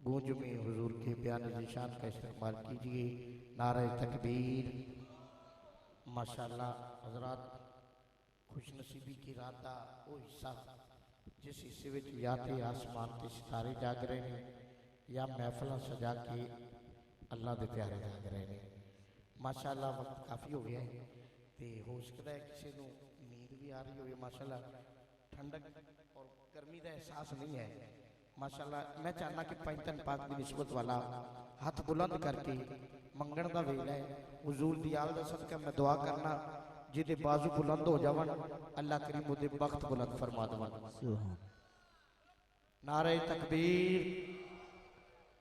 गूंज में हुजूर के बयान निशान का इस्तेमाल कीजिए। नारे तकबीर। माशाअल्लाह हजरात, खुशनसीबी की रात का वो हिस्सा जिस हिस्से में या तो आसमान के सितारे जाग रहे हैं या महफिल सजा के अल्लाह के प्यारे जाग रहे हैं। माशाअल्लाह वक्त काफ़ी हो गया है तो हो सकता है किसी को नींद भी आ रही हो। माशाअल्लाह ठंडक और गर्मी का एहसास नहीं है। माशाअल्लाह मैं चाहना कि पैंतन पाक की निस्बत वाला हाथ बुलंद करके मंगण का वेला है। हुजूर दी आल दा सदका मैं दुआ करना जिदे बाजू बुलंद हो जावन अल्लाह करीम उदे बख्त बुलंद फरमा देवन। नारे तकबीर।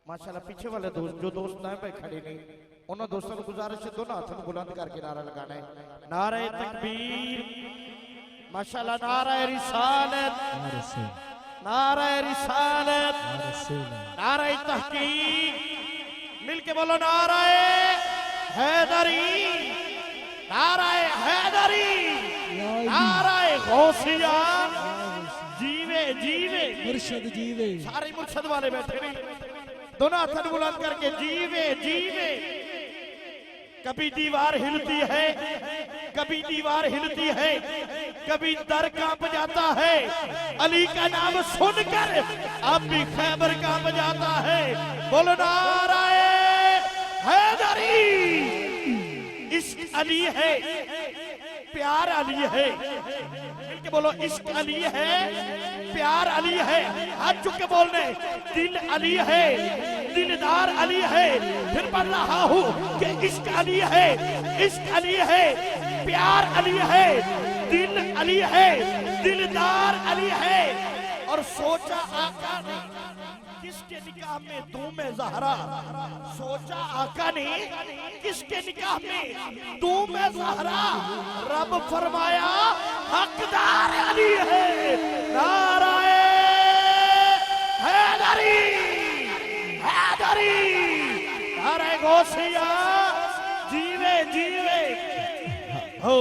माशाअल्लाह पीछे वाले दोस्त जो दोस्त दाएं पे खड़े नहीं उन्होंने दोस्तों को गुजारिश है दोनों हाथों को बुलंद करके नारा लगाना है। नारे तकबीर। माशाअल्लाह नारे रिसालत, नारे रिसालत, नारे तहकीक। मिलके बोलो नारे हैदरी, नारे हैदरी, नारे गौसिया। जीवे जीवे मुर्शद जीवे। सारे मुर्शद वाले बैठे नहीं दोनों हाथ बुलंद करके जीवे जीवे। कभी दीवार हिलती है, कभी दीवार हिलती है, कभी दर कांप जाता है। अली का नाम सुनकर अब भी खैबर कांप जाता है। बोलो नाराए हैदरी। इश्क अली है, प्यार अली है। मिलके बोलो इश्क अली है, प्यार अली है। हाथ चुक के बोलने दिल अली है, दिलदार अली है। फिर पढ़ रहा हूँ कि इश्क अली है, इश्क अली है, प्यार अली है, दिल अली है, दिलदार अली है। और सोचा आका ने किसके निकाह में दूम ज़हरा, सोचा आका ने किसके निकाह में दूम ज़हरा। रब फरमाया हकदार अली है। नाराए हैदरी, हैदरी, नारे गौसिया। जीवे जीवे हो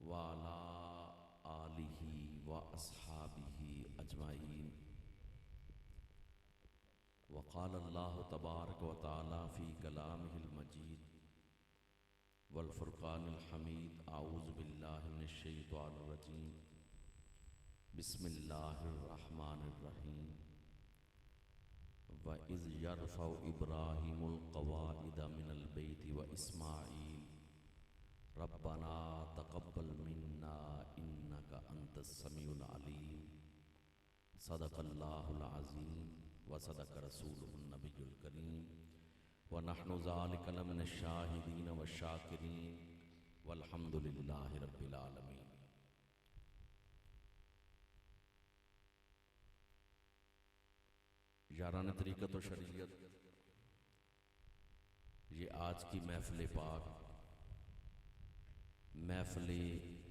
वाला आलिही व अस्हाबिही अजमाइन। वक़ाल अल्लाहु तबारक व तआला फ़ी कलामिहिल मजीद वल फ़ुरक़ानिल हमीद। आऊज़ु बिल्लाहि मिनश शैतानिर रजीम। बिस्मिल्लाहिर रहमानिर रहीम। व इज़ यरफ़उ इब्राहीमुल क़वाइद मिनल बैति व इस्माईल रब्बना तक़ब्बल मिन्ना इन्नका अंतस समीउल अलीम। सदक़ल्लाहुल अज़ीम व सदक़ रसूलुहुन नबियुल करीम व नहनु ज़ालिका लमिनश शाहिदीन व शाकिरीन वल्हम्दुलिल्लाहि रब्बिल आलमीन। यारान तरीक़त व शरीयत, ये आज की महफ़िल पाक महफ़िल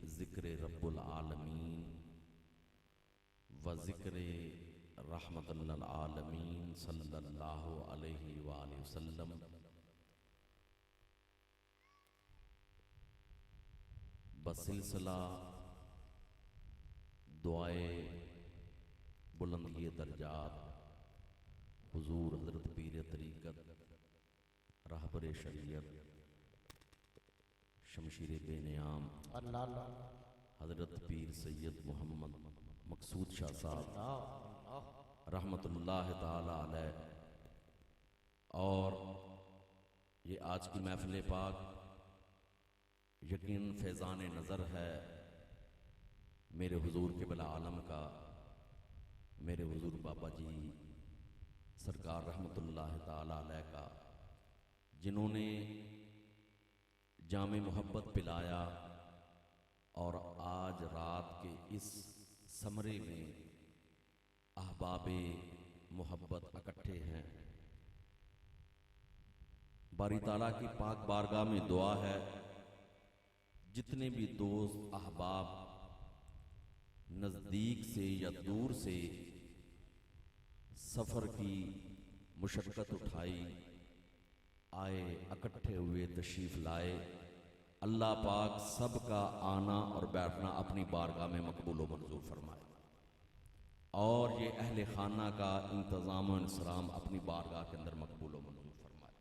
ज़िक्र रब्बुल आलमीन व ज़िक्र रहमतुल लिल आलमीन सल्लल्लाहु अलैहि वसल्लम बसिलसिला दुआए बुलंदी दर्जात हुजूर हज़रत पीर तरीक़त रहबर शरीयत शमशीर बेनियाम हज़रत पीर सैयद मोहम्मद मकसूद शाह साहब रहमतुल्लाह ताला अलैह। और ये आज की महफ़िल पाक यकीन फैज़ान नज़र है मेरे हुजूर के बला आलम का, मेरे हुजूर बाबा जी सरकार रहमतुल्लाह ताला अलैह का, जिन्होंने जामे मोहब्बत पिलाया और आज रात के इस समरे में अहबाबे मोहब्बत इकट्ठे हैं। बारी ताला की पाक बारगाह में दुआ है, जितने भी दोस्त अहबाब नज़दीक से या दूर से सफ़र की मुशक्क़त उठाई, आए, इकट्ठे हुए, तशरीफ़ लाए, अल्लाह पाक सबका आना और बैठना अपनी बारगाह में मकबूल व मंजूर फरमाए और ये अहले खाना का इंतज़ाम व इंसराम अपनी बारगाह के अंदर मकबूल व मंजूर फरमाए।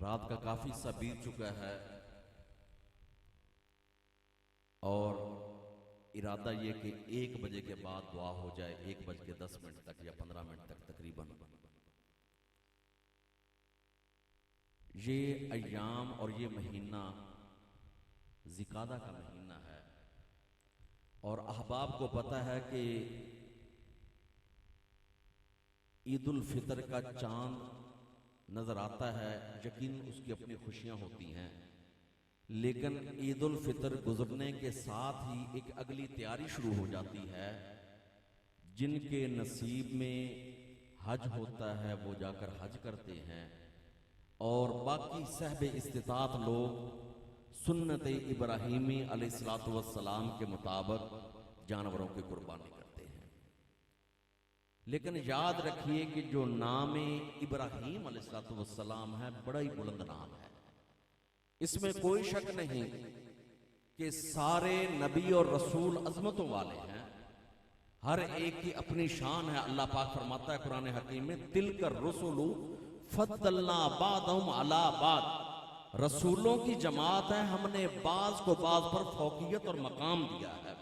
रात का काफ़ी सा बीत चुका है और इरादा ये कि 1 बजे के बाद दुआ हो जाए, 1:10 तक या 15 मिनट तक तकरीबन। ये अय्याम और ये महीना ज़िकादा का महीना है और अहबाब को पता है कि ईद उल फितर का चांद नजर आता है, यकीन उसकी अपनी खुशियां होती हैं, लेकिन ईद उल फितर गुजरने के साथ ही एक अगली तैयारी शुरू हो जाती है। जिनके नसीब में हज होता है वो जाकर हज करते हैं और बाकी सहब इस्तिताअत लोग सुन्नत इब्राहीमी अलैहिस्सलातु वस्सलाम के मुताबिक जानवरों की कुर्बानी करते हैं। लेकिन याद रखिए कि जो नाम इब्राहीम अलैहिस्सलातु वस्सलाम है, बड़ा ही बुलंद नाम है। इसमें कोई शक नहीं कि सारे नबी और रसूल अजमतों वाले हैं, हर एक की अपनी शान है। अल्लाह पाक फरमाता है कुरान हकीम में, तिलकर रसूलु फद्दलना बादहुम अला बाद, रसूलों की जमात है, हमने बाज को बाज पर फौकियत और मकाम दिया है।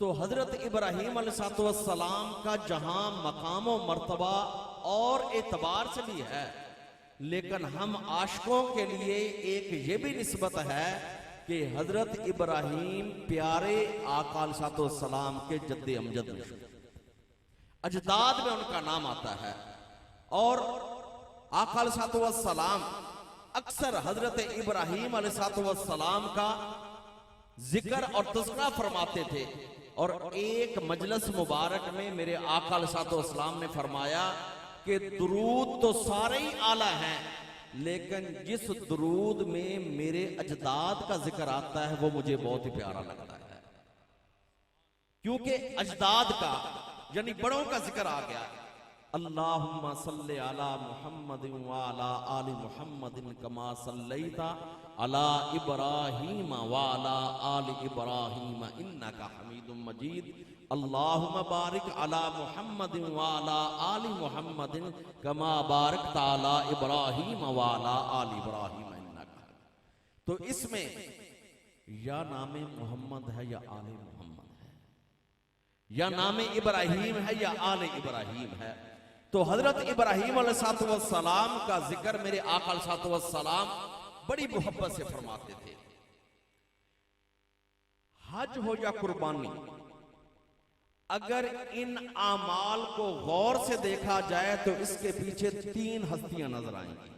तो हजरत इब्राहीम अलैहिस्सलाम का जहां मकाम और मर्तबा और एतबार से भी है, लेकिन हम आशिकों के लिए एक ये भी निस्बत है कि हजरत इब्राहीम प्यारे आका अलैहिस्सलाम के जद्दे अमजद में अजदाद में उनका नाम आता है और आका अलैहिस्सलाम अक्सर हजरत इब्राहीम अलैहिस्सलाम का जिक्र और तज़किरा फरमाते थे। और एक मजलिस मुबारक में मेरे आका अलैहिस्सलाम ने फरमाया कि दुरूद तो सारे ही आला हैं, लेकिन जिस दुरूद में मेरे अजदाद का जिक्र आता है वो मुझे बहुत ही प्यारा लगता है, क्योंकि अजदाद का यानी बड़ों का जिक्र आ गया। अल्लाहुम्मा सल्ले अला मुहम्मदिन व अला आलि मुहम्मदिन कमा सल्लैता अला इब्राहीम व अला आलि इब्राहीम इन्नका हमीदुम मजीद। अल्लाहुम्मा बारिक अला मुहम्मदिन व अला आलि मुहम्मदिन कमा बारकता अला इब्राहीम व अला आलि इब्राहीम इन्नका। तो इसमें या नाम मोहम्मद है या आले मोहम्मद है, या नाम इब्राहीम है या आले इब्राहीम है। तो हजरत इब्राहीम अलैहिस्सलाम का जिक्र मेरे आका अलैहिस्सलाम बड़ी मोहब्बत से फरमाते थे। हज हो या कुर्बानी, अगर इन आमाल को गौर से देखा जाए तो इसके पीछे 3 हस्तियां नजर आएंगी।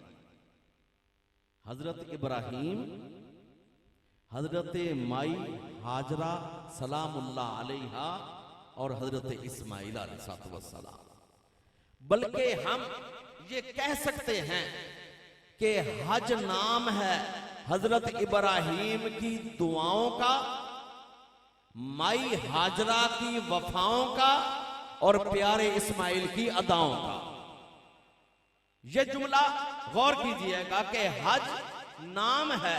हजरत इब्राहीम, हजरत माई हाजरा सलामुल्लाह अलैहा और हजरत इस्माइल अलैहिस्सलाम। बल्कि हम ये कह सकते हैं कि हज नाम है हजरत इब्राहीम की दुआओं का, माई हाजरा की वफाओं का और प्यारे इस्माइल की अदाओं का। यह जुमला गौर कीजिएगा कि हज नाम है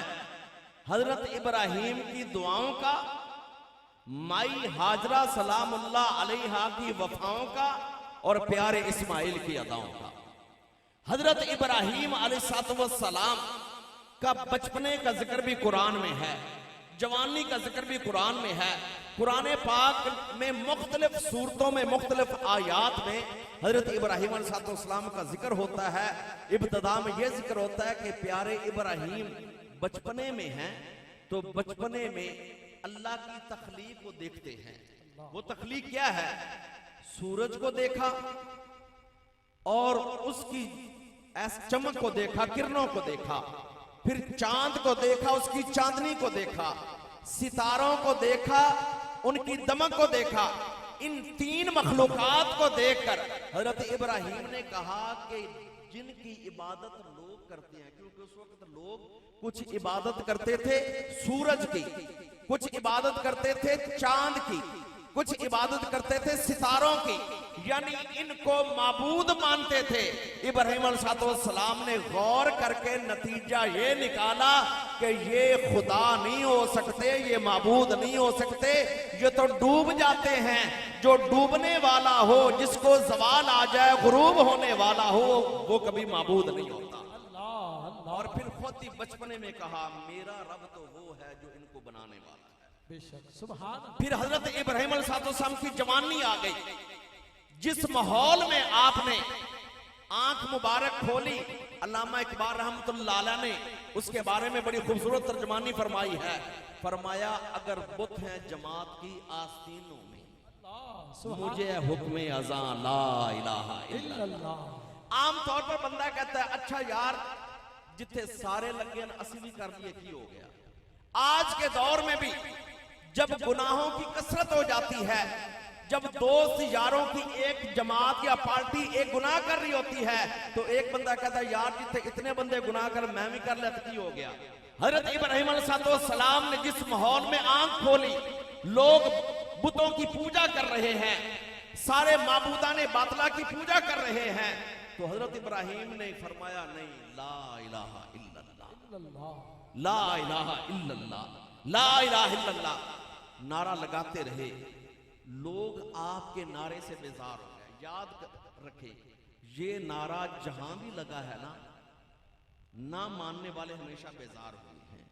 हजरत इब्राहीम की दुआओं का, माई हाजरा सलामुल्लाह अलैहा की वफाओं का और प्यारे इस्माइल की अदाओं का। हजरत इब्राहीम अलैहिस्सलाम का बचपने का जिक्र भी कुरान में है, जवानी का जिक्र भी कुरान में है। कुरान पाक में मुख्तलिफ सूरतों में मुख्तलिफ आयात में हजरत इब्राहीम अलैहिस्सलाम का जिक्र होता है। इब्तिदा में यह जिक्र होता है कि प्यारे इब्राहीम बचपने में हैं, तो बचपने में अल्लाह की तख्लीक को देखते हैं। वो तख्लीक क्या है? सूरज को देखा और उसकी चमक को देखा, किरणों को देखा, फिर चांद को देखा, उसकी चांदनी को देखा, सितारों को देखा, उनकी दमक को देखा। इन तीन मखलूकात को देखकर हजरत इब्राहिम ने कहा कि जिनकी इबादत लोग करते हैं, क्योंकि उस वक्त लोग कुछ इबादत करते थे सूरज की, कुछ इबादत करते थे चांद की, कुछ इबादत करते थे सितारों की, यानी इनको माबूद मानते थे। इब्राहिम अलैहिस्सलाम ने गौर करके नतीजा ये निकाला कि ये खुदा नहीं हो सकते, ये माबूद नहीं हो सकते, ये तो डूब जाते हैं। जो डूबने वाला हो, जिसको जवाल आ जाए, गुरूब होने वाला हो, वो कभी माबूद नहीं होता। और फिर खुद ही बचपने में कहा मेरा रब तो वो है जो इनको बनाने वाला है। बेशक सुभान। फिर हजरत इब्राहिम अलैहिस्सलाम की जवानी आ गई। जिस माहौल में आपने आंख मुबारक खोली, अल्लामा इकबाल रहमतुल्लाह अलैह ने उसके बारे में बड़ी खूबसूरत तर्जमानी फरमाई है। फरमाया अगर बुत है जमात की आस्तीनों में, मुझे हुक्म अज़ा ला इलाहा इल्लल्लाह। आम तौर पर बंदा कहता है अच्छा यार जिथे सारे लगे असी भी कर लिए की हो गया। आज के दौर में भी जब गुनाहों की कसरत हो जाती है, जब दोस्त यारों की एक जमात या पार्टी एक गुनाह कर रही होती है, तो एक बंदा कहता है यार जिथे इतने बंदे गुनाह कर मैं भी कर लेता की हो गया। हजरत इब्राहिम अलैहिस्सलाम ने जिस माहौल में आंख खोली, लोग बुतों की पूजा कर रहे हैं, सारे माबूदाने बातला की पूजा कर रहे हैं, तो हजरत इब्राहिम ने फरमाया नहीं, ला इलाहा इल्लल्लाह, ला इलाहा इल्लल्लाह, ला इलाहा इल्लल्लाह नारा लगाते रहे। लोग आपके नारे से बेजार हो गए। याद रखे ये नारा जहां भी लगा है ना मानने वाले हमेशा बेजार हुए हैं।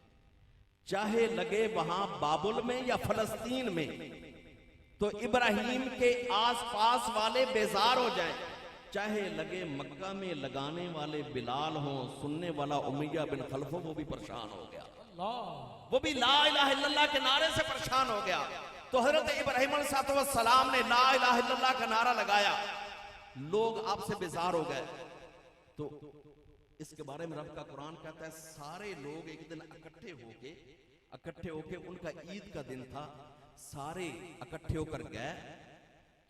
चाहे लगे वहां बाबुल में या फलस्तीन में, तो इब्राहिम के आसपास वाले बेजार हो जाएं। चाहे लगे मक्का में लगाने वाले बिलाल हो, सुनने वाला उमैया बिन खलफ हो, वो भी परेशान हो गया, वो भी ला इलाहा इल्लल्लाह के नारे से परेशान हो गया। तो हजरत इब्राहिम अलैहिस्सलाम ने ला इलाहा इल्लल्लाह का नारा लगाया, लोग आपसे बेजार हो गए। तो इसके बारे में रब का कुरान कहता है सारे लोग एक दिन इकट्ठे होके उनका ईद का दिन था, सारे इकट्ठे होकर गए,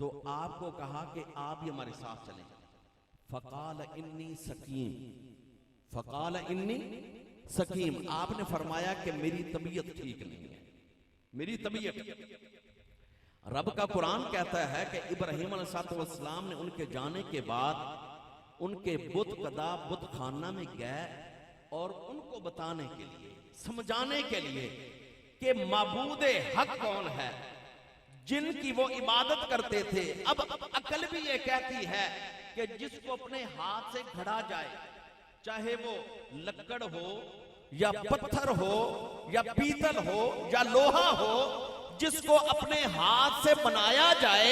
तो आपको कहा कि आप भी हमारे साथ चलें। फकाल इन्नी सकीम, फकाल इन्नी सकीम, आपने फरमाया कि मेरी तबीयत ठीक नहीं है, मेरी तबीयत। रब का कुरान कहता है कि इब्राहिम अलैहिस्सलाम ने उनके जाने के बाद उनके बुत कदा बुत खाना में गए और उनको बताने के लिए, समझाने के लिए कि माबूदे हक कौन है, जिनकी वो इबादत करते थे। अब अकल भी ये कहती है कि जिसको अपने हाथ से घड़ा जाए, चाहे वो लकड़ हो या पत्थर हो या पीतल हो या लोहा हो, जिसको अपने हाथ से बनाया जाए,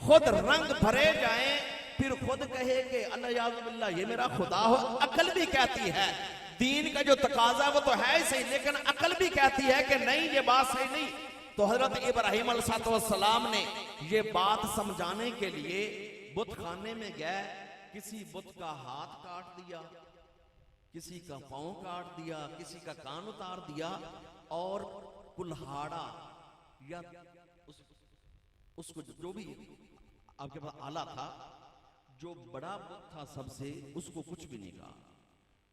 खुद रंग भरे जाए, फिर खुद कहे कि अल्लाह ये मेरा खुदा हो। अकल भी कहती है, दीन का जो तकाजा वो तो है ही सही, लेकिन अकल भी कहती है कि नहीं ये बात सही नहीं। तो हजरत इब्राहिम अलैहिस्सलाम ने ये बात समझाने के लिए बुत खाने में गए, किसी बुत का हाथ काट दिया, किसी का पांव काट दिया, किसी का कान उतार दिया, और कुल्हाड़ा या उसको जो भी आपके पास आला था, जो बड़ा बुत था सबसे, उसको कुछ भी नहीं कहा,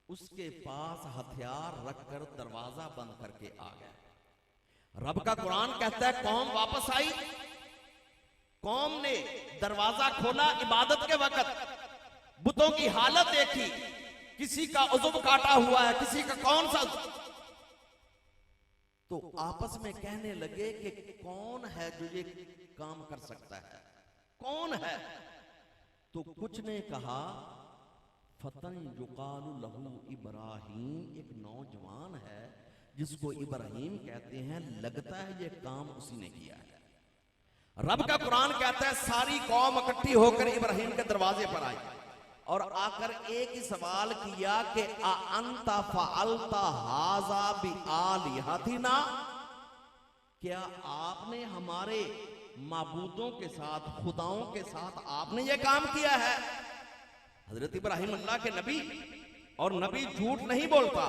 उसके पास हथियार रखकर दरवाजा बंद करके आ गए। रब का कुरान कहता है कौम वापस आई, कौम ने दरवाजा खोला इबादत के वक्त, बुतों की हालत देखी, किसी का उज़्व काटा हुआ है, किसी का कौन सा, तो आपस में कहने लगे कि कौन है जो ये काम कर सकता है, कौन है? तो कुछ ने कहा फतन युकालु लहू इब्राहिम, एक नौजवान है जिसको इब्राहिम कहते हैं, लगता है ये काम उसी ने किया है। रब का कुरान कहता है सारी कौम इकट्ठी होकर इब्राहिम के दरवाजे पर आई और आकर एक ही सवाल किया कि अंता फअलता हाजा बि आलिहतिना, क्या आपने हमारे माबूदों के साथ, खुदाओं के साथ आपने ये काम किया है। हजरत इब्राहिम अल्लाह के नबी, और नबी झूठ नहीं बोलता।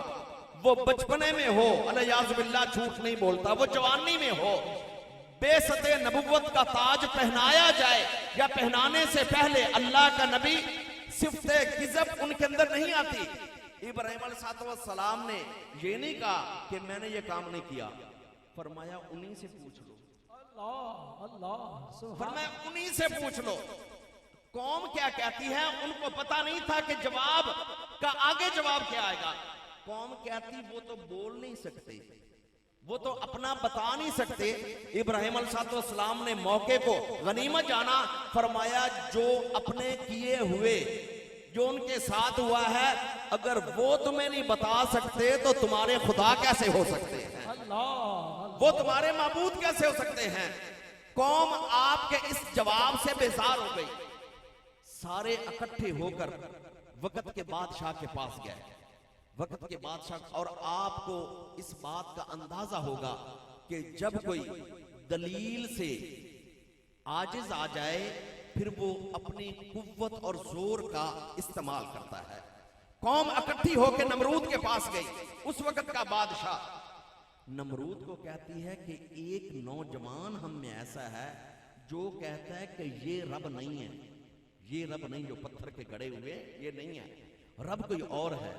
वो बचपने में हो, अलियाज़ुबिल्लाह झूठ नहीं बोलता, वो जवानी में हो, बेसते नबुव्वत का ताज पहनाया जाए या पहनाने से पहले अल्लाह का नबी, सिफ्ते किज़ब उनके अंदर नहीं आती। इब्राहिम अलैहिस्सलाम ने ये नहीं कहा कि मैंने ये काम नहीं किया, फरमाया उन्हीं से पूछ लो। अल्लाह अल्लाह, फरमाया उन्हीं से पूछ लो कौम क्या कहती है। उनको पता नहीं था कि जवाब का आगे जवाब क्या आएगा। कौम कहती वो तो बोल नहीं सकते, वो तो अपना बता नहीं सकते। इब्राहिम अलैहिस्सलाम ने मौके को गनीमत जाना, फरमाया जो अपने किए हुए, जो उनके साथ हुआ है, अगर वो तुम्हें नहीं बता सकते तो तुम्हारे खुदा कैसे हो सकते हैं? अल्लाह, वो तुम्हारे माबूद कैसे हो सकते हैं? कौम आपके इस जवाब से बेजार हो गई। सारे इकट्ठे होकर वक्त के बादशाह के पास गए। वक्त के बादशाह, और आपको इस बात का अंदाजा होगा कि जब कोई दलील से आजिज आ जाए फिर वो अपनी कुव्वत और जोर का इस्तेमाल करता है। कौम इकट्ठी होकर नमरूद के पास गई। उस वक्त का बादशाह नमरूद को कहती है कि एक नौजवान हम में ऐसा है जो कहता है कि ये रब नहीं है, ये रब नहीं जो पत्थर के गड़े हुए, ये नहीं है, रब कोई और है।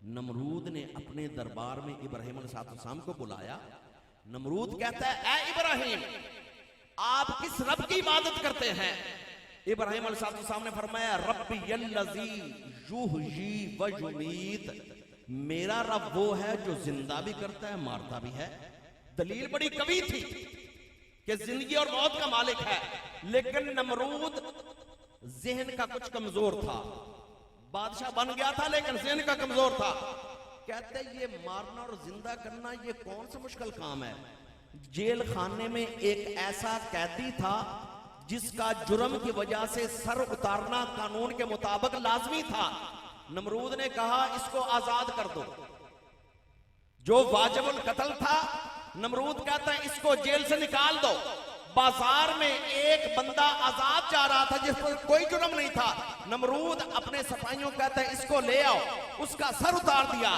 नमरूद ने अपने दरबार में इब्राहिम अलैहिस्सलाम को बुलाया। नमरूद कहता है, ऐ इब्राहिम, आप किस रब की इबादत करते हैं? इब्राहिम अलैहिस्सलाम ने फरमाया, रब्बियल्लज़ी युहयी व युमीत, मेरा रब वो है जो जिंदा भी करता है, मारता भी है। दलील बड़ी कवी थी कि जिंदगी और मौत का मालिक है, लेकिन नमरूद ज़हन का कुछ कमजोर था। बादशाह बन गया था लेकिन ज़हन का कमजोर था। कहते ये मारना और जिंदा करना ये कौन सा मुश्किल काम है? जेल खाने में एक ऐसा कैदी था जिसका जुर्म की वजह से सर उतारना कानून के मुताबिक लाजमी था। नमरूद ने कहा इसको आजाद कर दो। जो वाजिबुल कत्ल था, नमरूद कहता है इसको जेल से निकाल दो। बाजार में एक बंदा आजाद जा रहा था जिस पर कोई जुर्म नहीं था। नमरूद अपने सिपाहियों कहता है इसको ले आओ। उसका सर उतार दिया।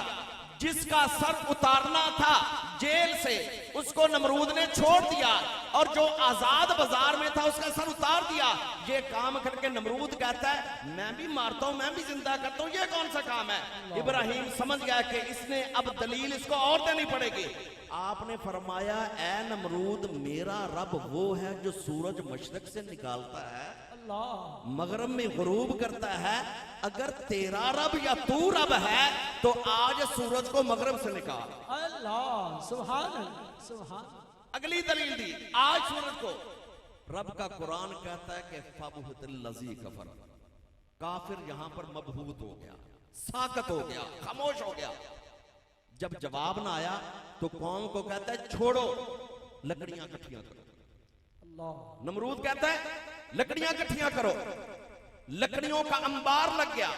जिसका सर उतारना था जेल से, उसको नमरूद ने छोड़ दिया, और जो आजाद बाजार में था उसका सर उतार दिया। ये काम करके नमरूद कहता है मैं भी मारता हूं, मैं भी जिंदा करता हूं, ये कौन सा काम है? इब्राहिम समझ गया कि इसने अब दलील इसको और देनी पड़ेगी। आपने फरमाया, ऐ नमरूद, मेरा रब वो है जो सूरज मशरक से निकालता है, मगरब में गुरूब करता है। अगर तेरा रब या तू रब है तो आज सूरज को मगरब से निकाल। अल्लाह, सुभान अल्लाह, सुभान। अगली दलील दी, आज सूरज को रब का कुरान कहता है कि फबहुतिल्लज़ी कफर, काफिर यहां पर मबहूत हो गया, साकत हो गया, खामोश हो गया। जब जवाब ना आया तो कौम को कहता है छोड़ो, लकड़ियां इकट्ठियां करो। अल्लाह, नमरूद कहता है लकड़ियां इकट्ठियां करो। लकड़ियों का अंबार लग गया।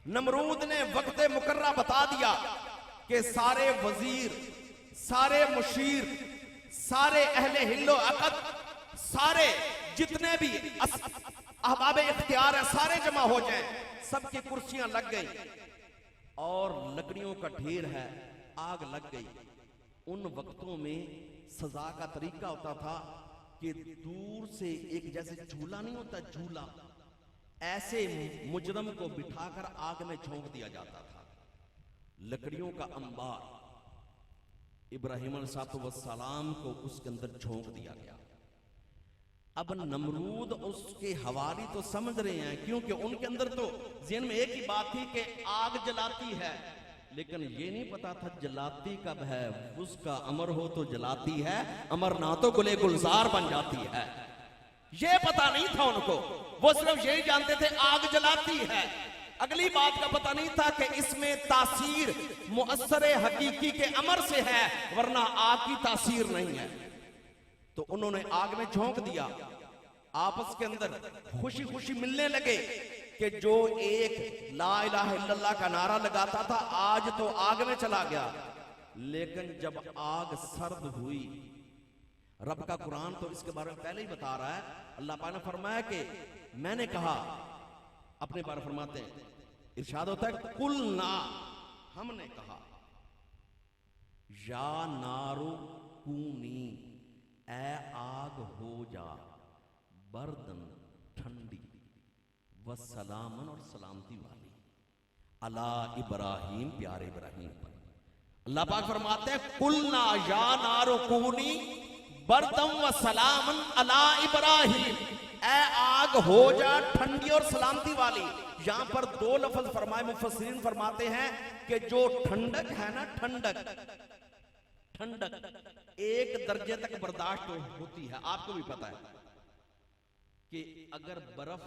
नमरूद ने वक्त मुकर्रा बता दिया कि सारे वजीर, सारे मुशीर, सारे अहले हिल्लो अकद, सारे जितने भी अहबाब इख्तियार है सारे जमा हो जाएं। सबकी कुर्सियां लग गई और लकड़ियों का ढेर है, आग लग गई। उन वक्तों में सजा का तरीका होता था कि दूर से एक जैसे झूला नहीं होता, झूला, ऐसे मुजरम को बिठाकर आग में झोंक दिया जाता था। लकड़ियों का अंबार इब्राहिम अलैहिस्सलाम को उसके अंदर झोंक दिया गया। अब नमरूद उसके हवारी तो समझ रहे हैं, क्योंकि उनके अंदर तो ज़हन में एक ही बात थी कि आग जलाती है, लेकिन ये नहीं पता था जलाती कब है। उसका अमर हो तो जलाती है, अमर ना तो गुले गुलजार बन जाती है। ये पता नहीं था उनको, वो सिर्फ यही जानते थे आग जलाती है। अगली बात का पता नहीं था कि इसमें तासीर मुअस्सरे हकीकी के अमर से है, वरना आग की तासीर नहीं है। तो उन्होंने आग में झोंक दिया। आपस के अंदर खुशी खुशी मिलने लगे कि जो एक ला इलाहा इल्लल्लाह का नारा लगाता था आज तो आग में चला गया। लेकिन जब आग सर्द हुई, रब का कुरान तो इसके बारे में पहले ही बता रहा है। अल्लाह पाक ने फरमाया कि मैंने कहा, अपने बारे फरमाते हैं, इरशाद होता है कुल ना, हमने कहा, या नारो कूनी, ए आग हो जा बर्दन ठंडी, व सलामन और सलामती वाली, अला इब्राहिम, प्यारे इब्राहिम पर। अल्लाह पाक फरमाते हैं कुलना या नारो कूनी बर्दम व सलामन अला इब्राहिम, ए आग हो जा ठंडी और सलामती वाली। यहां पर दो लफ्ज फरमाए, मुफस्सिरीन फरमाते हैं कि जो ठंडक है ना, ठंडक एक दर्जे तक बर्दाश्त होती है। आपको भी पता है कि अगर बर्फ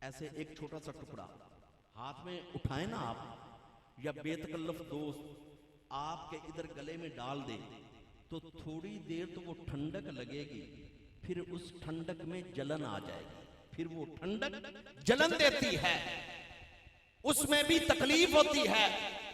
ऐसे एक छोटा सा टुकड़ा हाथ में उठाए ना आप, या बेतकल्लफ दोस्त आपके इधर गले में डाल दे, तो थोड़ी देर तो वो ठंडक लगेगी, फिर उस ठंडक में जलन आ जाएगी, फिर वो ठंडक जलन देती है, उसमें भी तकलीफ होती है।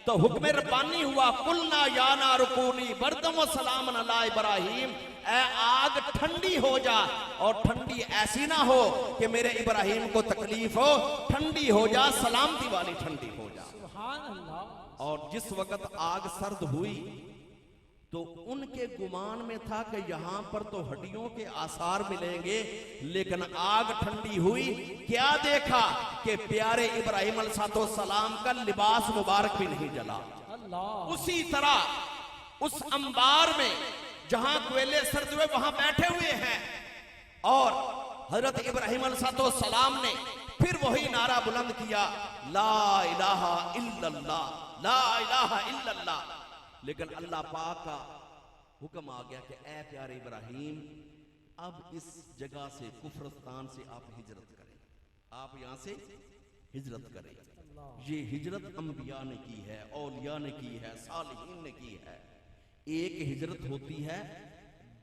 तो हुक्म रब्बानी हुआ कुलना या नार कूनी बर्दम व सलामन अला इब्राहिम, ए आग ठंडी हो जा, और ठंडी ऐसी ना हो कि मेरे इब्राहिम को तकलीफ हो, ठंडी हो जा, सलामती वाली ठंडी हो जा। सुभान अल्लाह। और जिस वक्त आग सर्द हुई तो उनके गुमान में था कि यहां पर तो हड्डियों के आसार मिलेंगे, लेकिन आग ठंडी हुई, क्या देखा कि प्यारे इब्राहिम अलैहिस्सलाम का लिबास मुबारक भी नहीं जला। अल्लाह। उसी तरह उस अंबार में जहां कोयले सर्द हुए वहां बैठे हुए हैं, और हजरत इब्राहिम अलैहिस्सलाम ने फिर वही नारा बुलंद किया, ला इलाहा इल्लल्लाह, ला इलाहा इल्लल्लाह। लेकिन अल्लाह पाक का हुक्म आ गया कि ए प्यारे इब्राहिम, अब इस जगह से, कुफरस्तान से आप हिजरत करें, आप यहां से हिजरत करें। ये हिजरत अंबिया ने की है, औलिया ने की है, सालिहीन ने की है। एक हिजरत होती है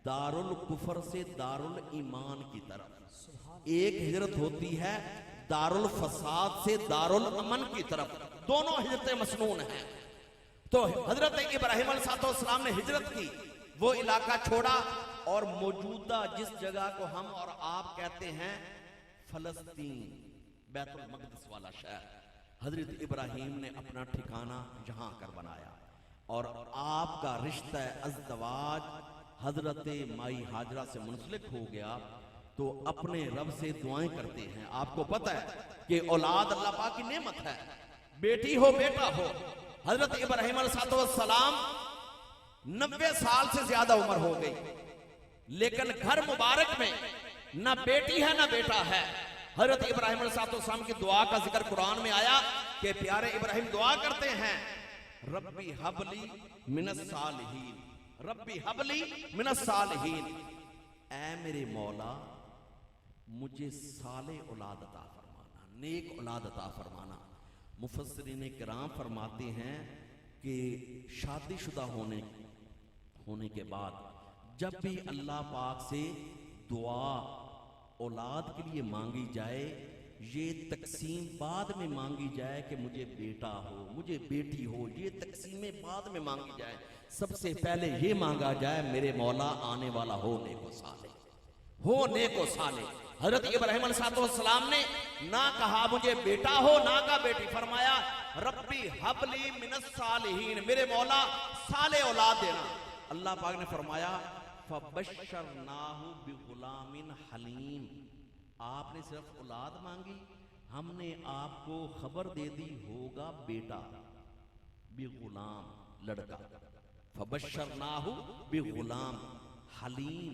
दारुल कुफर से दारुल ईमान की तरफ, एक हिजरत होती है दारुल फसाद से दारुल अमन की तरफ। दोनों हिजरतें मसनून हैं। तो हजरत इब्राहिम अलैहिस्सलाम ने हिजरत की, वो इलाका छोड़ा, और मौजूदा जिस जगह को हम और आप कहते हैं फलस्तीन, बैतुल मक़दिस वाला शहर, हजरत इब्राहिम ने अपना ठिकाना यहां कर बनाया। और आपका रिश्ता अज़दवाज हजरत माई हाजरा से मुंसलिक हो गया, तो अपने रब से दुआएं करते हैं। आपको पता है कि औलाद अल्लाह पाक की नेमत है, बेटी हो बेटा हो। हजरत इब्राहिम अलैहिस्सलाम 90 साल से ज्यादा उम्र हो गई, लेकिन घर मुबारक में ना बेटी है ना बेटा है। हजरत इब्राहिम अलैहिस्सलाम की दुआ का जिक्र कुरान में आया कि प्यारे इब्राहिम दुआ करते हैं, रब्बी हबली मिनस सालिहीन, रब्बी हबली मिनस सालिहीन, ऐ मेरे मौला मुझे साले औलाद अता फरमाना, नेक औलाद अता फरमाना। मुफस्सिरीन किराम फरमाते हैं कि शादीशुदा होने के बाद जब भी अल्लाह पाक से दुआ औलाद के लिए मांगी जाए, ये तकसीम बाद में मांगी जाए कि मुझे बेटा हो, मुझे बेटी हो, ये तकसीमें बाद में मांगी जाए। सबसे पहले ये मांगा जाए मेरे मौला आने वाला हो नेको साले, हो नेको साले। हजरत इब्राहिम अलैहिस्सलाम ने ना कहा मुझे बेटा हो, ना कहा बेटी, फरमाया रब्बी हबली मिनस सालिहीन, मेरे मौला साले औलाद देना। अल्लाह पाक ने फरमाया फबश्शरनाहु बिगुलामिन हलीम, आपने सिर्फ औलाद मांगी, हमने आपको खबर दे दी होगा बेटा, बिगुलाम लड़का, फबश्शरनाहु बिगुलाम हलीम,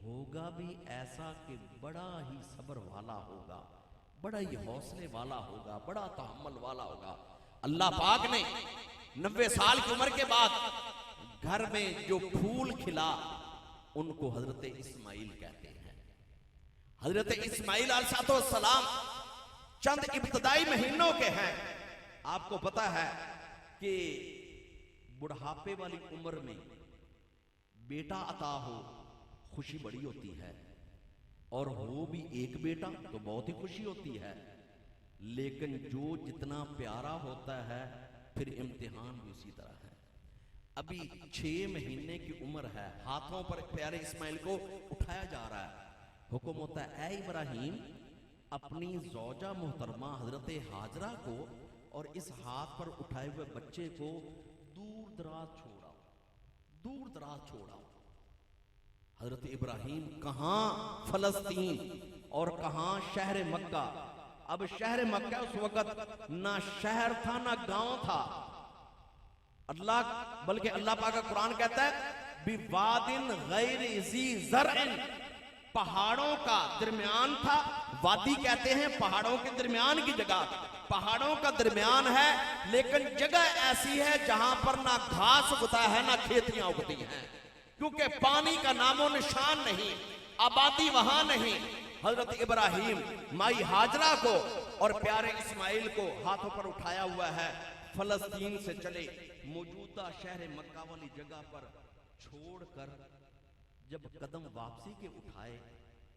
होगा भी ऐसा कि बड़ा ही सब्र वाला होगा, बड़ा ही हौसले वाला होगा, बड़ा तहम्मुल वाला होगा। अल्लाह पाक ने 90 साल की उम्र के बाद घर में जो फूल खिला उनको हजरत इस्माइल कहते हैं। हजरत इस्माइल अलैहिस्सलाम चंद इब्तदाई महीनों के हैं। आपको पता है कि बुढ़ापे वाली उम्र में बेटा अता हो खुशी बड़ी होती है, और हो भी एक बेटा तो बहुत ही खुशी होती है, लेकिन जो जितना प्यारा होता है फिर इम्तिहान भी उसी तरह है। अभी 6 महीने की उम्र है, हाथों पर प्यारे इस्माइल को उठाया जा रहा है। हुक्म होता है, ए इब्राहिम, अपनी जौजा मोहतरमा हजरत हाजरा को और इस हाथ पर उठाए हुए बच्चे को दूर दराज छोड़ाओ, दूर दराज छोड़ाओ। हजरत इब्राहिम कहां फलस्तीन और कहां शहर मक्का। अब शहर मक्का उस वक्त ना शहर था ना गांव था, अल्लाह बल्कि अल्लाह पाक का कुरान कहता है बिवादिन गैर ज़ी ज़रअन, पहाड़ों का दरमियान था। वादी कहते हैं पहाड़ों के दरमियान की जगह, पहाड़ों का दरमियान है लेकिन जगह ऐसी है जहां पर ना घास उगता है ना खेतियां उगती हैं, क्योंकि पानी का नामो निशान नहीं, आबादी वहां नहीं। हजरत इब्राहिम माई हाजरा को और प्यारे इस्माइल को हाथों पर उठाया हुआ है, फलस्तीन से चले मौजूदा शहर मक्का वाली जगह पर छोड़कर जब कदम वापसी के उठाए,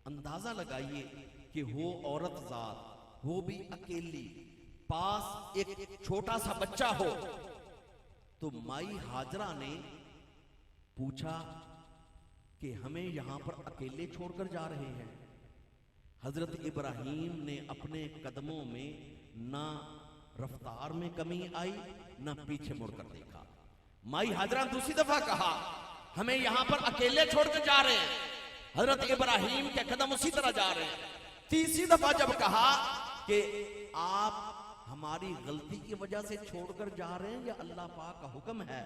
अंदाजा लगाइए कि हो औरत जात, वो भी अकेली, पास एक छोटा सा बच्चा हो। तो माई हाजरा ने पूछा कि हमें यहां पर अकेले छोड़कर जा रहे हैं। हजरत इब्राहिम ने अपने कदमों में ना रफ्तार में कमी आई ना पीछे मुड़कर देखा। माई हाजरा दूसरी दफा कहा, हमें यहां पर अकेले छोड़कर जा रहे हैं। हजरत इब्राहिम के कदम उसी तरह जा रहे हैं। तीसरी दफा जब कहा कि आप हमारी गलती की वजह से छोड़कर जा रहे हैं या अल्लाह पाक का हुक्म है,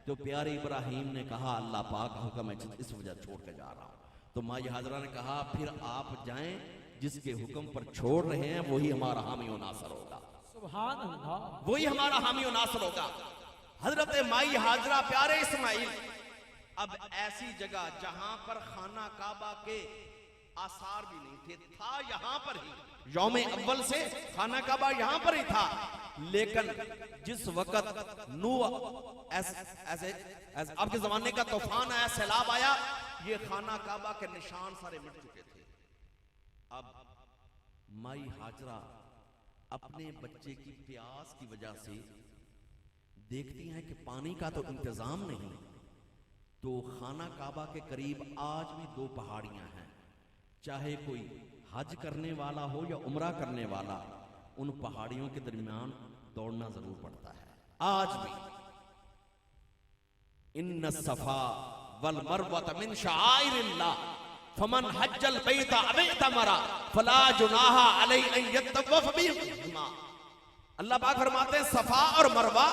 तो प्यारे इब्राहिम ने कहा अल्लाह पाक का हुक्म है, इस वजह छोड़कर जा रहा हूं। तो माई हाजरा ने कहा फिर आप जाएं, जिसके हुक्म पर छोड़ रहे हैं वही हमारा हामी और नासर होगा, सुभान अल्लाह, वही हमारा हामी और नासर होगा। हजरत माई हाजरा प्यारे इस्माइल अब ऐसी जगह जहां पर खाना काबा के आसार भी नहीं थे, था यहां पर ही, यौम अव्वल से खाना काबा यहां पर ही था। लेकिन जिस वक्त नूह ऐसे आपके जमाने का तूफान आया, सैलाब आया, ये खाना काबा के निशान सारे मिट चुके थे। अब माई हाजरा अपने बच्चे की प्यास की वजह से देखती हैं कि पानी का तो इंतजाम नहीं, तो खाना काबा के करीब आज भी 2 पहाड़ियां हैं। चाहे कोई हज करने वाला हो या उम्रा करने वाला, उन पहाड़ियों के दरमियान दौड़ना जरूर पड़ता है आज भी। इन्न सफा वल मरवत मिन शाइरिल्लाह फमन हज्जल बैता अव इतमरा फला जुनाहा अलैहि अन यतवफ बिहिमा। अल्लाह पाक फरमाते हैं सफा और मरवा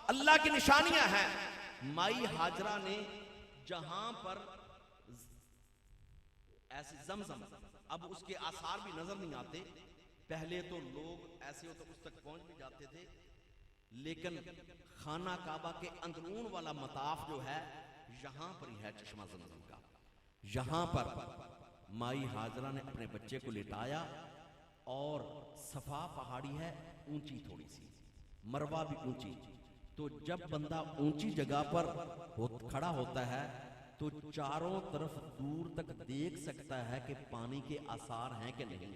अल्लाह की निशानियां हैं। माई हाजरा ने जहां पर ऐसे जमजम, अब उसके आसार भी नजर नहीं आते, पहले तो लोग ऐसे हो तो उस तक पहुंच भी जाते थे, लेकिन खाना काबा के अंदरून वाला मताफ जो है यहां पर ही है चश्मा ज़मज़म का। यहां पर माई हाजरा ने अपने बच्चे को लिटाया और सफा पहाड़ी है ऊंची थोड़ी सी, मरवा भी ऊंची, तो जब बंदा ऊंची जगह पर खड़ा होता है तो चारों तरफ दूर तक देख सकता है कि पानी के आसार हैं कि नहीं।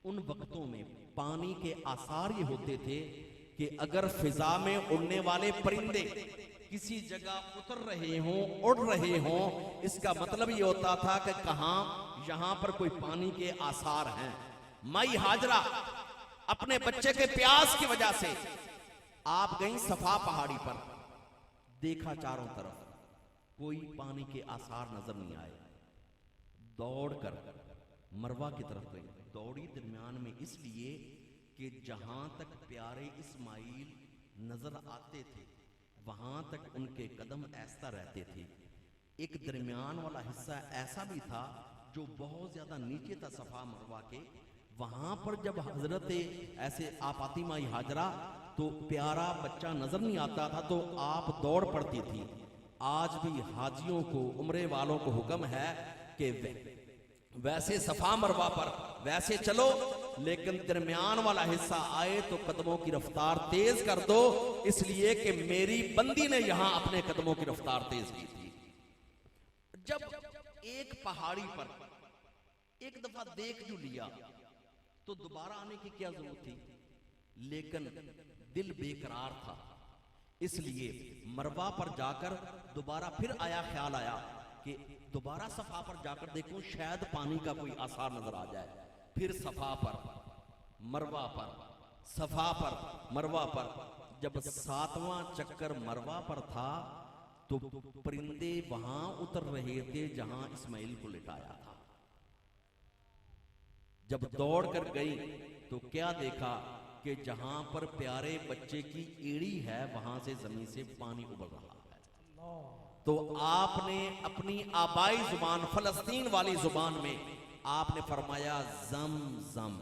उन वक्तों में पानी के आसार ये होते थे कि अगर फिजा में उड़ने वाले परिंदे किसी जगह उतर रहे हों, उड़ रहे हों, इसका मतलब ये होता था कि कहां यहां पर कोई पानी के आसार हैं। माई हाजरा अपने बच्चे के प्यास की वजह से आप गई सफा पहाड़ी पर, देखा चारों तरफ कोई पानी के आसार नजर नहीं आए, दौड़कर मरवा की तरफ गई। दौड़ी दरमियान में इसलिए कि जहां तक प्यारे इस्माइल नजर आते थे वहां तक उनके कदम ऐसा रहते थे। एक दरमियान वाला हिस्सा ऐसा भी था जो बहुत ज्यादा नीचे था सफा मरवा के, वहां पर जब हजरत ऐसे आप आती माई हाजरा तो प्यारा बच्चा नजर नहीं आता था तो आप दौड़ पड़ती थी। आज भी हाजियों को, उम्रे वालों को हुक्म है कि वैसे सफा मरवा पर वैसे चलो, लेकिन दरमियान वाला हिस्सा आए तो कदमों की रफ्तार तेज कर दो, इसलिए कि मेरी बंदी ने यहां अपने कदमों की रफ्तार तेज की थी। जब एक पहाड़ी पर एक दफा देख जो लिया तो दोबारा आने की क्या जरूरत थी, लेकिन दिल बेकरार था। इसलिए मरवा पर जाकर दोबारा फिर ख्याल आया कि दोबारा सफा पर जाकर देखूं शायद पानी का कोई आसार नजर आ जाए। फिर सफा पर, मरवा पर, सफा पर, मरवा पर। जब 7वां चक्कर मरवा पर था तो परिंदे वहां उतर रहे थे जहां इस्माइल को लिटाया था। जब दौड़ कर गई तो क्या देखा कि जहां पर प्यारे बच्चे की एड़ी है वहां से जमीन से पानी उबल रहा है। तो आपने अपनी आबाई जुबान फलस्तीन वाली जुबान में आपने फरमाया जम जम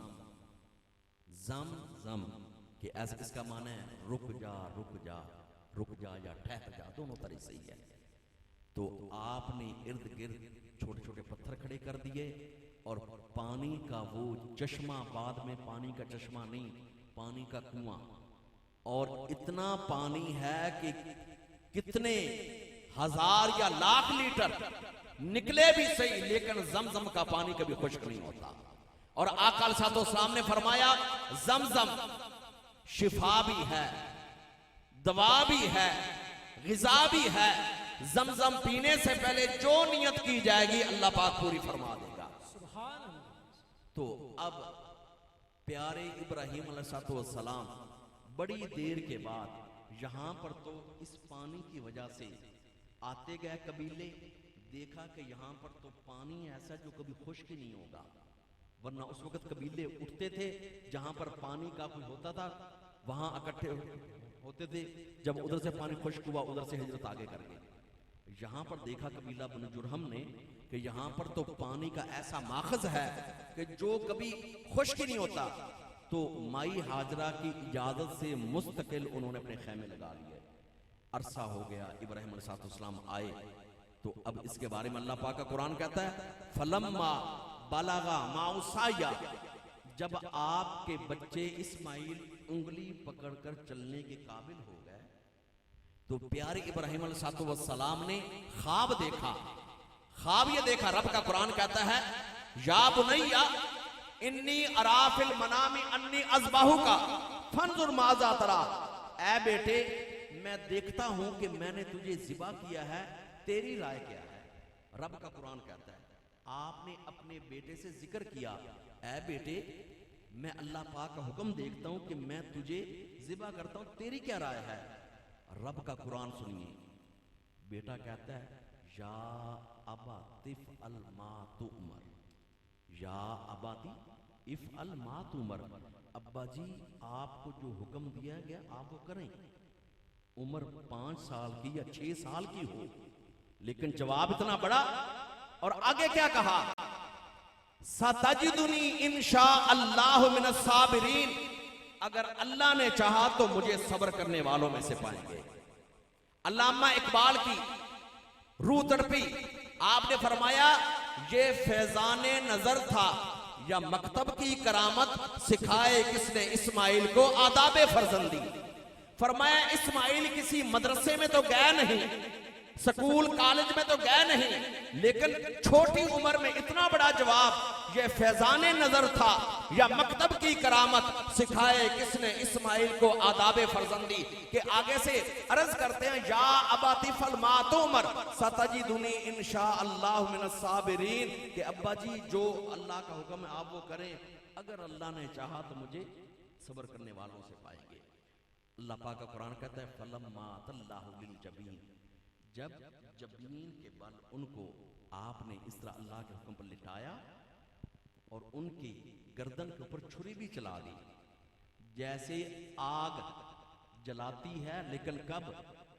जम जम, कि ऐसा इसका माना है रुक जा रुक जा, रुक जा या ठहर जा, दोनों तरह सही है। तो आपने इर्द गिर्द छोटे छोटे पत्थर खड़े कर दिए और पानी का वो चश्मा, बाद में पानी का चश्मा नहीं, पानी का कुआं, और इतना पानी है कि कितने हजार या लाख लीटर निकले भी सही, लेकिन जमजम का पानी कभी खुश्क नहीं होता। और आका अलैहिस्सलाम ने फरमाया जमजम शिफा भी है, दवा भी है, ग़िज़ा भी है। जमजम पीने से पहले जो नियत की जाएगी अल्लाह पाक पूरी फरमा देगा। सुभान अल्लाह। तो अब प्यारे इब्राहिम अलैहिस्सलाम बड़ी देर के बाद यहां पर तो इस पानी की वजह से आते गए कबीले, देखा कि यहां पर तो पानी ऐसा जो कभी खुश्क ही नहीं होगा, वरना उस वक्त कबीले उठते थे जहां पर पानी का कोई होता था वहां इकट्ठे होते थे। जब उधर से पानी खुश्क हुआ उधर से हिजरत आगे कर गए। यहां पर देखा कबीला बनु जुरहम ने कि यहां पर तो पानी का ऐसा माखज है कि जो कभी खुश्क ही नहीं होता। तो माई हाजरा की इजाजत से मुस्तकिल उन्होंने अपने खैमे लगा लिए। अरसा हो गया, इब्राहिम अलैहिस्सलाम आए। तो अब इसके बारे में अल्लाह पाक का कुरान कहता है फलम्मा बलगा माउसाया, जब आपके बच्चे इस्माइल उंगली पकड़कर चलने के काबिल हो गए तो प्यारे इब्राहिम अलैहिस्सलाम ने ख्वाब देखा। ख्वाब ये देखा, रब का कुरान कहता है या बुनैया इन्नी अराफिल मनामी अन्नी अज़बाहु का फंजुर माज़ा तरा, ऐ बेटे मैं देखता हूं कि मैंने तुझे ज़िबा किया है, तेरी राय क्या है। रब का कुरान कहता है आपने अपने बेटे से जिक्र किया, ऐ बेटे मैं अल्लाह पाक का हुक्म देखता हूं कि मैं तुझे ज़िबा करता हूं, तेरी क्या राय है। रब का कुरान सुनिए, बेटा कहता है या अबाती इफ़अल मा तुअमर, या अबाती इफ़अल मा तुअमर, अब्बा जी आपको जो हुक्म दिया गया आप वो करें। उम्र 5 साल की या 6 साल की हो, लेकिन जवाब इतना बड़ा। और आगे क्या कहा, सतजिदुनी इंशाअल्लाहु मिनस साबिरीन, अगर अल्लाह ने चाहा तो मुझे सब्र करने वालों में से पाएंगे। अल्लामा इकबाल की रूह तड़पी, आपने फरमाया ये फैजाने नजर था या मकतब की करामत, सिखाए किसने इस्माइल को आदाबे फर्जंदी। फरमाया इस्माइल किसी मदरसे में तो गए नहीं, स्कूल कॉलेज में तो गए नहीं, लेकिन छोटी उम्र में इतना बड़ा जवाब, ये फैजाने नजर था या मकतब की करामत, सिखाए किसने इस्माइल को आदाबे फर्जंदी। के आगे से अर्ज करते हैं या अबाती फल मातुमर सतजिदुनी इंशाअल्लाहु मिनस साबिरीन, कि अब्बा जी जो अल्लाह का हुक्म है आप वो करें, अगर अल्लाह ने चाहा तो मुझे सब्र करने वालों से पाएंगे। अल्लाह पाक का कुरान कहता है फलम्मा तल्लाहु लिल जबीन, जब जबीन के बल उनको आपने इस तरह अल्लाह के हुक्म पर लिटाया और उनकी गर्दन के ऊपर छुरी भी चला दी, जैसे आग जलाती है, लेकिन कब,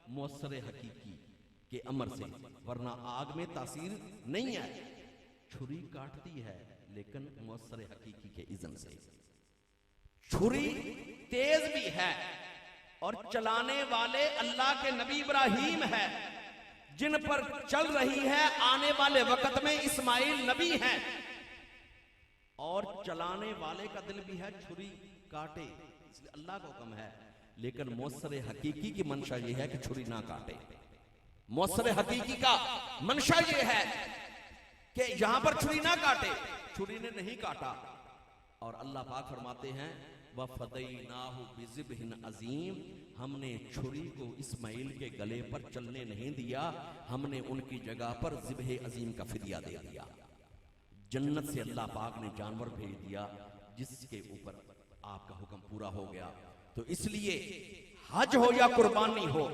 मौसर हकीकी के अमर से, वरना आग में तासीर नहीं है। छुरी काटती है लेकिन मौसर हकीकी के इज़्न से। छुरी तेज भी है और चलाने वाले अल्लाह के नबी इब्राहीम है, जिन पर चल रही है आने वाले वक्त में इस्माइल नबी हैं, और चलाने वाले का दिल भी है छुरी काटे, इसलिए अल्लाह का हुक्म है। लेकिन मौसर हकीकी की मंशा यह है कि छुरी ना काटे। मौसर हकीकी का मंशा यह है कि यहां पर छुरी ना काटे, छुरी ने नहीं काटा। और अल्लाह पाक फरमाते हैं व फदैनाहु बिज़िब्हिन अज़ीम, हमने छुरी को इस्माइल के गले पर चलने नहीं दिया, हमने उनकी जगह पर ज़िब्ह अज़ीम का फिदिया दे दिया। जन्नत से अल्लाह पाक ने जानवर भेज दिया जिसके ऊपर आपका हुक्म पूरा हो गया। तो इसलिए हज हो या कुर्बानी हो,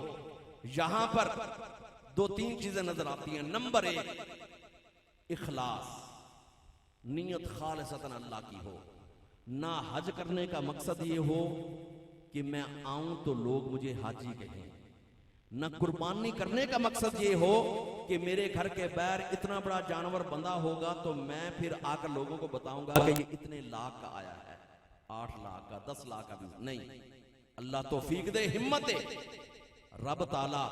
यहां पर दो तीन चीजें नजर आती हैं। नंबर एक, इखलास, नीयत खालिसतन अल्लाह की हो। ना हज करने का मकसद ये हो कि मैं आऊं तो लोग मुझे हाजी कहें, न कुर्बानी करने का मकसद ये हो कि मेरे घर के बाहर इतना बड़ा जानवर बंधा होगा तो मैं फिर आकर लोगों को बताऊंगा कि ये इतने लाख का आया है, 8 लाख का, 10 लाख का भी नहीं। अल्लाह तौफीक दे, हिम्मत दे। रब ताला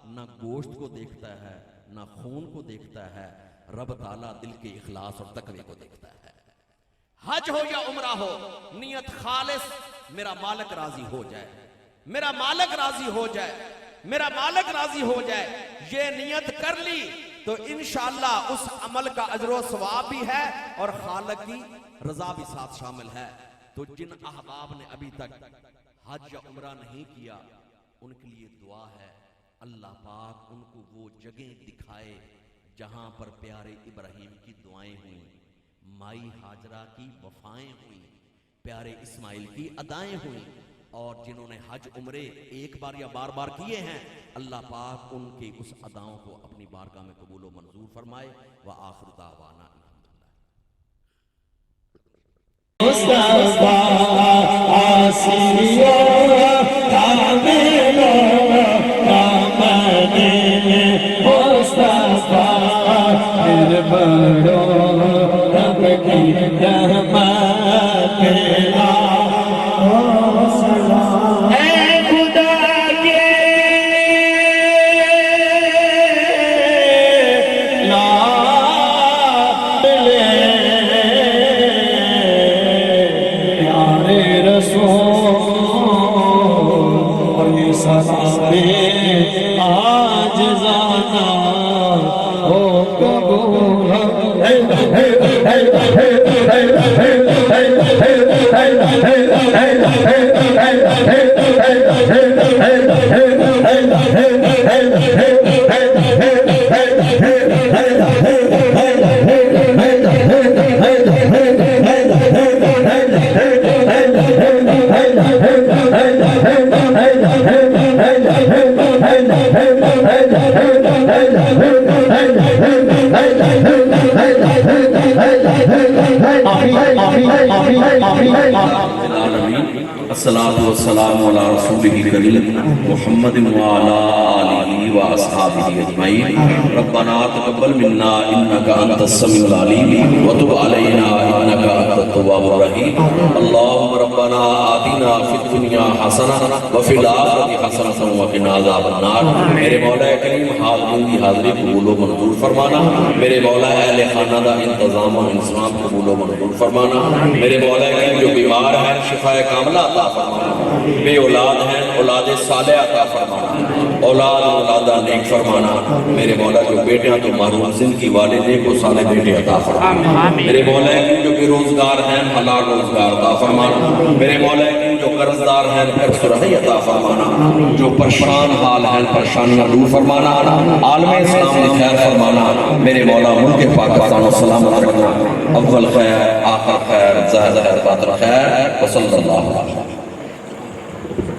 ना गोश्त को देखता है ना खून को देखता है, रब ताला दिल के इखलास और तकवे को देखता है। हज हो या उम्रा हो, नियत खालिस, मेरा मालिक राजी हो जाए, मेरा मालिक राजी हो जाए, मेरा मालिक राजी हो जाए, ये नियत कर ली तो इंशाअल्लाह उस अमल का अजर सवाब भी है और खालिक की रजा भी साथ शामिल है। तो जिन अहबाब ने अभी तक हज या उम्रा नहीं किया, उनके लिए दुआ है, अल्लाह पाक उनको वो जगह दिखाए जहां पर प्यारे इब्राहिम की दुआएं हुई, माई हाजरा की वफाएं हुई, प्यारे इस्माइल की अदाएं हुई। और जिन्होंने हज उम्रे एक बार या बार बार किए हैं, अल्लाह पाक उनके उस अदाओं को अपनी बारगाह में कबूल व मंजूर फरमाए। व आखिर दावाना आज जाना हो कबूल। अस्सलातु वस्सलामु अला रसूलिल करीम मुहम्मद व अला आलिहि व अस्हाबिहि अजमईन। रब्बना तक़ब्बल मिन्ना इन्नका अंतस समीउल अलीम व तुब अलैना इन्नका अंतत तव्वाबुर रहीम। अल्लाहुम्मा रब्बना आतिना फिद दुनिया हसना व फिल आखिरति हसनतन व क़िना अज़ाबन नार। मेरे मौला करीम हाज़िरीन की हाज़िरी कबूल व मंजूर फरमाना। मेरे मौला अहले खाना दा इंतज़ाम व इंतज़ाम कबूल व मंजूर फरमाना। मेरे मौला करीम जो बीमार हैं शिफाए कामिला अता फरमाना, बे औलाद हैं औलाद सालेह अता फरमाना, औलाद औलादा नेक फरमाना। मेरे मौला जो बेटियां तो महरूम जिंदगी वाले नेक व साले बेटे अता फरमाना। मेरे मौला जो बेरोजगार हैं हलाल रोजगार अता फरमाना। मेरे मौला जो कर्जदार हैं कर्ज रही अता फरमाना। जो परेशान हाल हैं परेशानियां दूर फरमाना। आलम इस्लाम की खैर फरमाना। मेरे मौला मुल्क पाकिस्तान सलामत रखना। अव्वल खैर, आखिर खैर, ज़ाहिर खैर, बातिन खैर। व सल्लल्लाहु अलैहि वसल्लम।